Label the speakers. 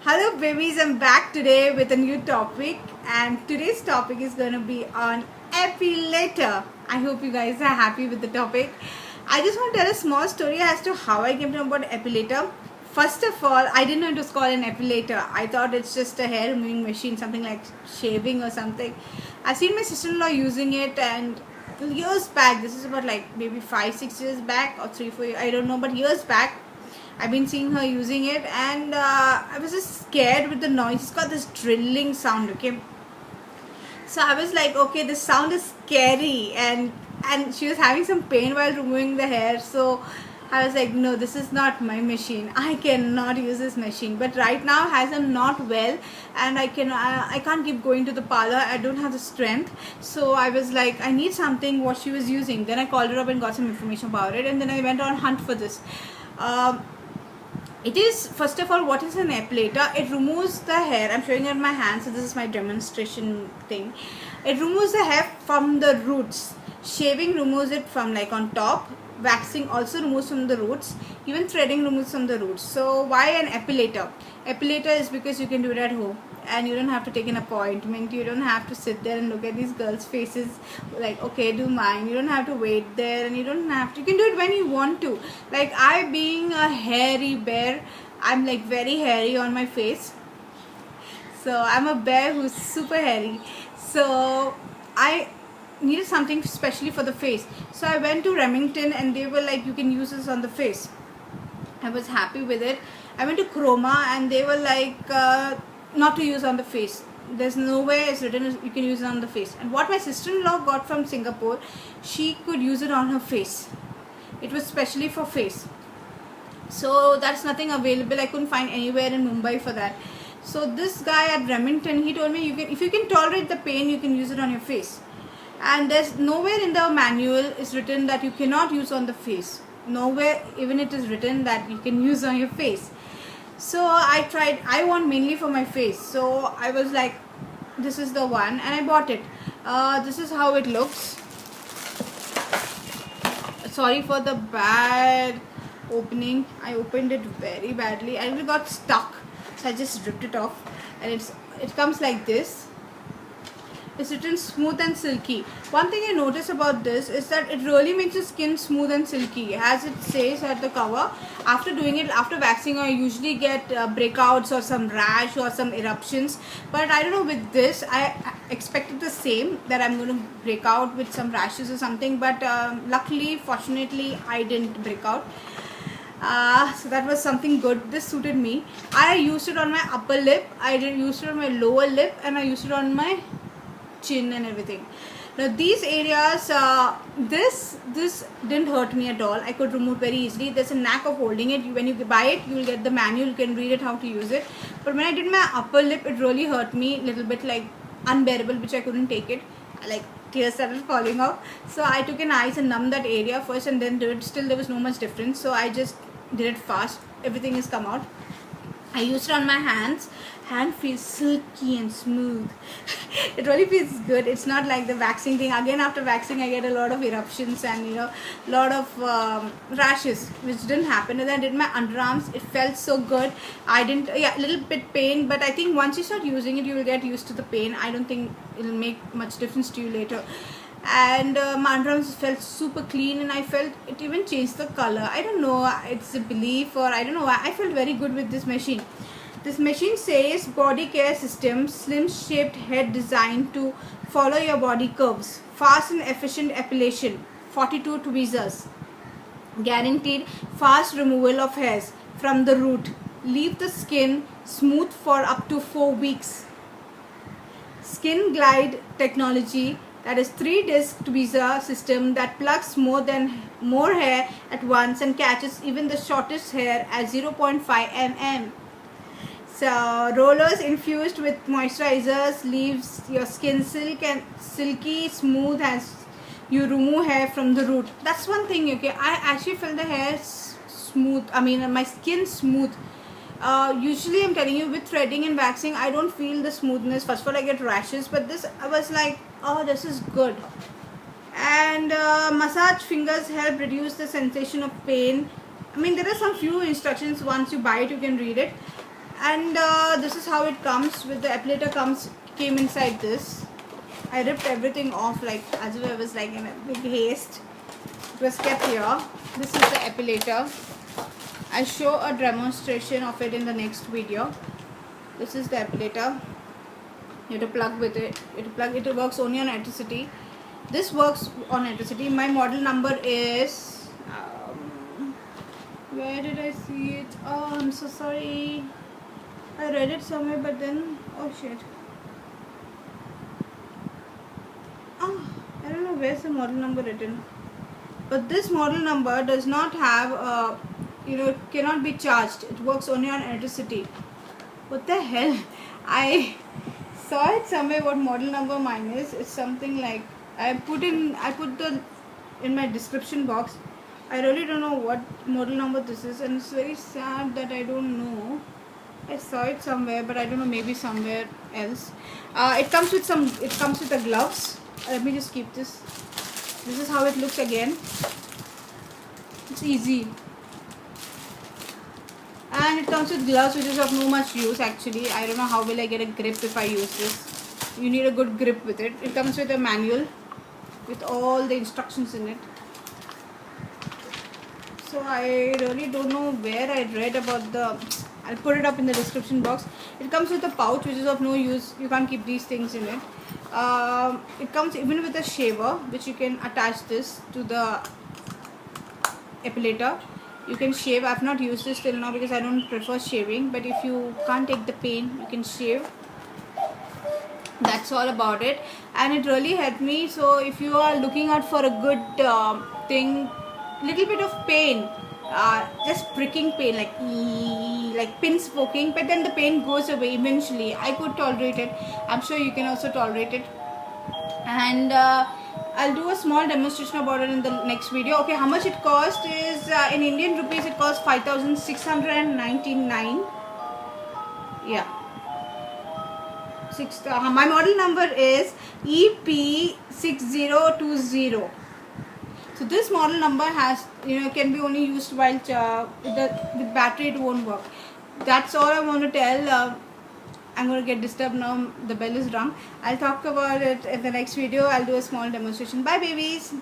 Speaker 1: Hello babies, I'm back today with a new topic, and today's topic is going to be on epilator. I hope you guys are happy with the topic. I just want to tell a small story as to how I came to know about epilator. First of all, I didn't know it was called an epilator. I thought it's just a hair removing machine, something like shaving or something. I've seen my sister-in-law using it, and years back, this is about like maybe 5-6 years back or 3-4 years, I don't know, but years back I've been seeing her using it, and I was just scared with the noise. It's got this drilling sound, okay? So I was like, okay, this sound is scary, and she was having some pain while removing the hair. So I was like, no, this is not my machine. I cannot use this machine. But right now, as I'm not well, and I can't keep going to the parlor. I don't have the strength. So I was like, I need something what she was using. Then I called her up and got some information about it, and then I went on hunt for this. It is, first of all, what is an epilator? It removes the hair. I'm showing it in my hand, so this is my demonstration thing. It removes the hair from the roots. Shaving removes it from like on top. Waxing also removes from the roots. Even threading removes from the roots. So why an epilator? Epilator is because you can do it at home, and you don't have to take an appointment. You don't have to sit there and look at these girls' faces like, okay, do mine. You don't have to wait there, and you don't have to. You can do it when you want to. Like, I being a hairy bear, I'm like very hairy on my face. So I'm a bear who's super hairy. So I needed something specially for the face. So I went to Remington, and they were like, you can use this on the face. I was happy with it. I went to Chroma, and they were like, not to use on the face. There's nowhere it's written you can use it on the face. And what my sister-in-law got from Singapore, she could use it on her face. It was specially for face. So that's nothing available. I couldn't find anywhere in Mumbai for that. So this guy at Remington, he told me, if you can tolerate the pain, you can use it on your face. And there's nowhere in the manual is written that you cannot use on the face. Nowhere even it is written that you can use on your face. So I tried. I want mainly for my face. So I was like, this is the one, and I bought it. This is how it looks. Sorry for the bad opening. I opened it very badly, and it got stuck. So I just ripped it off, and it comes like this. It's written smooth and silky. One thing I noticed about this is that it really makes your skin smooth and silky, as it says at the cover. After doing it, after waxing, I usually get breakouts or some rash or some eruptions. But I don't know, with this, I expected the same, that I'm going to break out with some rashes or something. But luckily, fortunately, I didn't break out. So that was something good. This suited me. I used it on my upper lip, I used it on my lower lip, and I used it on my chin and everything. Now these areas, this didn't hurt me at all. I could remove very easily. There's a knack of holding it. When you buy it, you will get the manual, you can read it how to use it. But when I did my upper lip, it really hurt me a little bit, like unbearable, which I couldn't take it. Like tears started falling off. So I took an ice and numbed that area first, and then did it. Still there was no much difference, so I just did it fast. Everything has come out. I used it on my hands. Hand feels silky and smooth. It really feels good. It's not like the waxing thing. Again, after waxing, I get a lot of eruptions and a lot of rashes, which didn't happen. And then I did my underarms. It felt so good. I didn't, a little bit pain, but I think once you start using it, you will get used to the pain. I don't think it'll make much difference to you later. And my underarms felt super clean, and I felt it even changed the color. I don't know, it's a belief, or I don't know. I felt very good with this machine. This machine says body care system, slim shaped head designed to follow your body curves, fast and efficient epilation, 42 tweezers, guaranteed fast removal of hairs from the root, leave the skin smooth for up to 4 weeks. Skin glide technology, that is 3-disc tweezer system that plucks more hair at once and catches even the shortest hair at 0.5 mm. So rollers infused with moisturizers leaves your skin silky smooth as you remove hair from the root. That's one thing, okay? I actually feel the hair smooth. I mean, my skin smooth. Usually I'm telling you, with threading and waxing, I don't feel the smoothness. First of all, I get rashes, but this, I was like, oh, this is good. And massage fingers help reduce the sensation of pain. I mean, there are some few instructions. Once you buy it, you can read it. And this is how it comes. With the applicator came inside this. I ripped everything off like as if I was like in a big haste. It was kept here. This is the applicator. I'll show a demonstration of it in the next video. This is the applicator. You have to plug with it. You have to plug it. It works only on electricity. This works on electricity. My model number is where did I see it? Oh, I'm so sorry. I read it somewhere, but then oh shit. Oh, I don't know where's the model number written. But this model number does not have it cannot be charged. It works only on electricity. What the hell? I saw it somewhere what model number mine is. It's something like I put in my description box. I really don't know what model number this is, and it's very sad that I don't know. I saw it somewhere, but I don't know, maybe somewhere else. It comes with the gloves. Let me just keep this. This is how it looks again. It's easy. And it comes with gloves, which is of no much use actually. I don't know how will I get a grip if I use this. You need a good grip with it. It comes with a manual with all the instructions in it. So I really don't know where I read about I'll put it up in the description box. It comes with a pouch which is of no use. You can't keep these things in it. It comes even with a shaver which you can attach this to the applicator. You can shave. I've not used this till now because I don't prefer shaving, but if you can't take the pain, you can shave. That's all about it, and it really helped me. So if you are looking out for a good thing, little bit of pain, just pricking pain, like pins poking, but then the pain goes away eventually. I could tolerate it. I'm sure you can also tolerate it. And I'll do a small demonstration about it in the next video. Okay, how much it cost is in Indian rupees it costs 5,699. Yeah. My model number is EP6020. So this model number has can be only used while with battery. It won't work. That's all I want to tell. I'm going to get disturbed now. The bell is rung. I'll talk about it in the next video. I'll do a small demonstration. Bye babies.